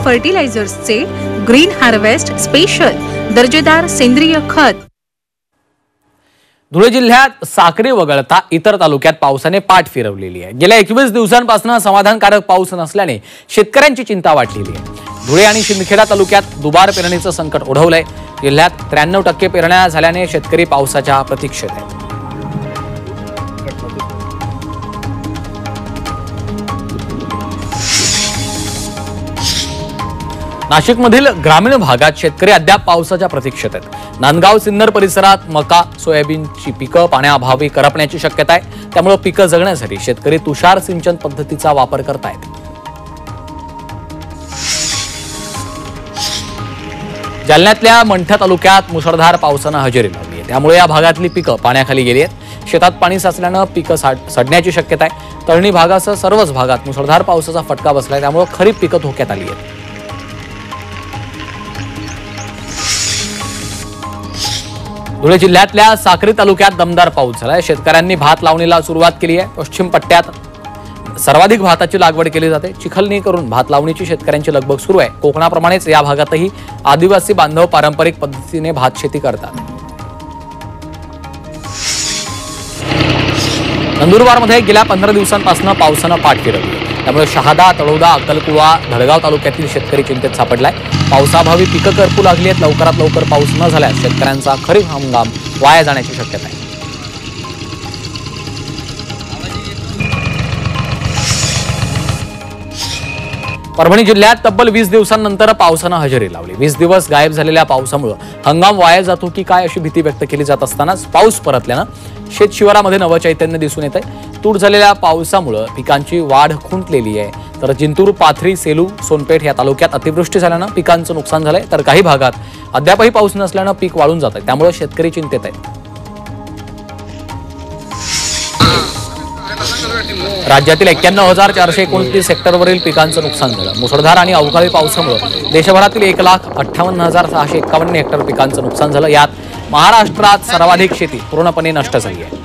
फर्टिलायझर्सचे green harvest special दर्जेदार सेंद्रिय खत। धुळे जिल्ह्यात साक्री वगळता इतर तालुक्यात पावसाने पाठ फिरवलेली आहे। गेल्या 21 दिवसांपासून समाधानकारक पाऊस नसल्याने शेतकऱ्यांची चिंता वाढलेली आहे। धुळे आणि शिंदखेडा तालुक्यात दुबार पेरणीचं संकट ओढवलंय। जिल्ह्यात 93% पेरण्या झाल्याने शेतकरी पावसाच्या प्रतीक्षेत आहेत। नाशिकमधील ग्रामीण भागात शेतकरी अद्याप पावसाच्या प्रतीक्षेत आहेत। नांदगाव सिन्नर परिसरात मका सोयाबीनची पिकं पाण्याअभावी करपण्याची शक्यता आहे। त्यामुळे पिकं जगण्यासाठी शेतकरी तुषार सिंचन पद्धतीचा वापर करतायत। जालन्यातल्या मंठा तालुक्यात मुसळधार पावसानं हजेरी लावली आहे। त्यामुळे या भागातली पिकं पाण्याखाली गेली आहेत। शेतात पाणी साचल्यानं पिकं सडण्याची शक्यता आहे। तळणी भागासह सर्वच भागात मुसळधार पावसाचा फटका बसलाय। त्यामुळे खरीप पिकं धोक्यात आली आहेत। धुळे जिल्ह्यातल्या साक्री तालुक्यात दमदार पाऊस झालाय। शेतकऱ्यांनी भात लावणीला सुरुवात केली आहे। पश्चिम पट्ट्यात सर्वाधिक भाताची लागवड केली जाते। चिखलणी करून भात लावणीची शेतकऱ्यांची लगबग सुरू आहे। कोकणाप्रमाणेच या भागातही आदिवासी बांधव पारंपरिक पद्धतीने भात शेती करतात। नंदुरबारमध्ये गेल्या 15 दिवसांपासून पावसानं पाठ फिरवली। त्यामुळे शहादा, तळोदा, अक्कलकुवा, धडगाव तालुक्यातील शेतकरी चिंतेत सापडलाय। पावसाअभावी पिकं करपू लागली आहेत। लवकरात लवकर पाऊस न झाल्यास शेतकऱ्यांचा खरीप हंगाम वाया जाण्याची शक्यता आहे। परभणी जिल्ह्यात तब्बल 20 दिवसांनंतर पावसानं हजेरी लावली। 20 दिवस गायब झालेल्या पावसामुळे हंगाम वाया जातो की काय अशी भीती व्यक्त केली जात असतानाच पाऊस परतल्यानं शेत शिवारामध्ये नवं चैतन्य दिसून येतंय। तूट झालेल्या पावसामुळे पिकांची वाढ खुंटलेली आहे। तर जिंतूर, पाथरी, सेलू, सोनपेठ या तालुक्यात अतिवृष्टी झाल्यानं पिकांचं नुकसान झालंय। तर काही भागात अद्यापही पाऊस नसल्यानं पीक वाळून जात आहे। त्यामुळे शेतकरी चिंतेत आहेत। राज्यातील 91,429 हेक्टरवरील पिकांचं नुकसान झालं। मुसळधार आणि अवकाळी पावसामुळे देशभरातील 1,58,651 हेक्टर पिकांचं नुकसान झालं। यात महाराष्ट्रात सर्वाधिक शेती पूर्णपणे नष्ट झाली आहे।